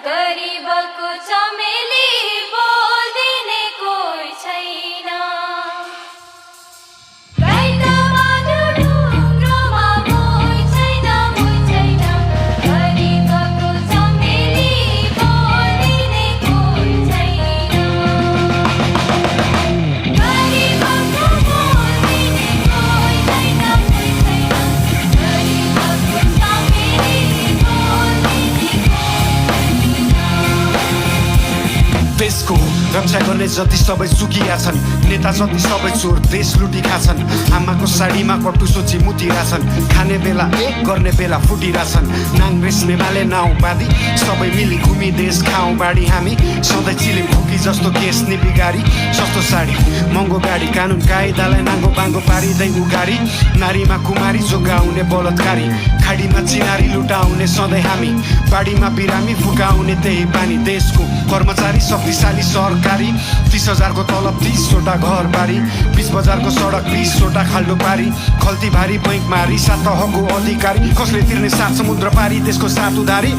गरिबको चमेली बोल्दिने कोही छैन। गाइतामाथि ढुङ्ग्रोमा मोही छैन, मोही छैन। गरिबको चमेली बोल्दिने कोही छैन। गरिबको बोल्दिने कोही छैन, कोही छैन। गरिबको चमेली बोल्दिने कोही छैन। देशको रक्षा गर्ने जति सबै सुकिया छन्, नेता जति सबै चोर देश लुटिखा छन्। आमाको साडीमा कटु सोची मुतिरा छन्, खाने बेला एक गर्ने बेला फुटिरा छन्। नाङ रेस्ने माले नाउँ बाँधी सबै मिली घुमी देश खाउँ बाडी हामी। सधैँ चिलिम फुकी जस्तो केस नि बिगारी, सस्तो साडी महँगो गाडी, कानुन कायदालाई नाङ्गो बाङ्गो पारिँदै उगारी। नारीमा कुमारी जोगाउने बलात्कारी, खाडीमा चिनारी लुटाउने सधैँ हामी। बाडीमा बिरामी फुकाउने त्यही बानी। देशको कर्मचारी शक्तिशाली सरकारी, 30,000 को तलब 30वटा घर बारी। 20 बजारको सडक 20वटा खाल्डो पारी। खल्ती भारी बैङ्कमा रिसा तहको अधिकारी, कसले तिर्ने सात समुद्र पारी देशको सात उधारी।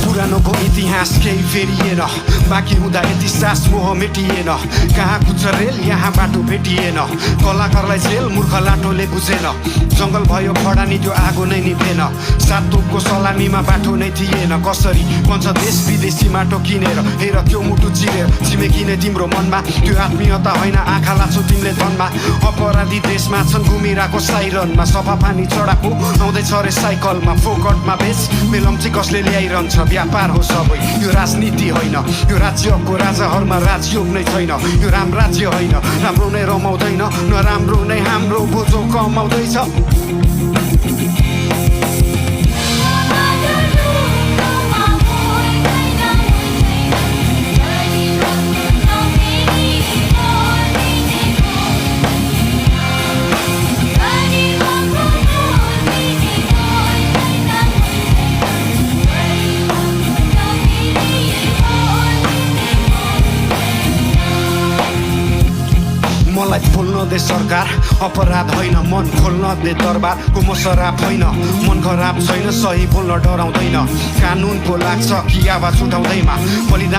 पुरानोको इतिहास केही फेरिएन, बाँकी हुँदा यति सास मोह मेटिएन। कहाँ कुछ रेल यहाँ बाटो भेटिएन, कलाकारलाई जेल मूर्ख लाटोले बुझेन। जङ्गल भयो खडानी त्यो आगो नै निभेन, सात तोपको सलामीमा बाटो नै थिएन। कसरी भन्छ देश विदेशी माटो किनेर, हेर त्यो मुटु चिरेर छिमेकी नै तिम्रो मनमा। त्यो आत्मीयता होइन आँखा लाछौ तिमीले धनमा। अपराधी देशमा छन् घुमिरहेको साइरनमा, सफा पानी चढाएको आउँदैछ रे साइकलमा। फोकटमा बेच मेलम्ची कसले ल्याइरहन्छ, व्यापार हो सबै यो राजनीति होइन। यो राज्यको राजाहरूमा राजयोग नै छैन। यो राम राज्य होइन, राम्रो नै रमाउँदैन, नराम्रो नै हाम्रो बोझो कमाउँदैछ। मलाई बोल्न दे सरकार, अपराध होइन मन खोल्न दे दरबारको म सराप होइन। मन खराब छैन, सही बोल्न डराउँदैन। कानुनको लाग्छ कि आवाज उठाउँदैमा बलिदान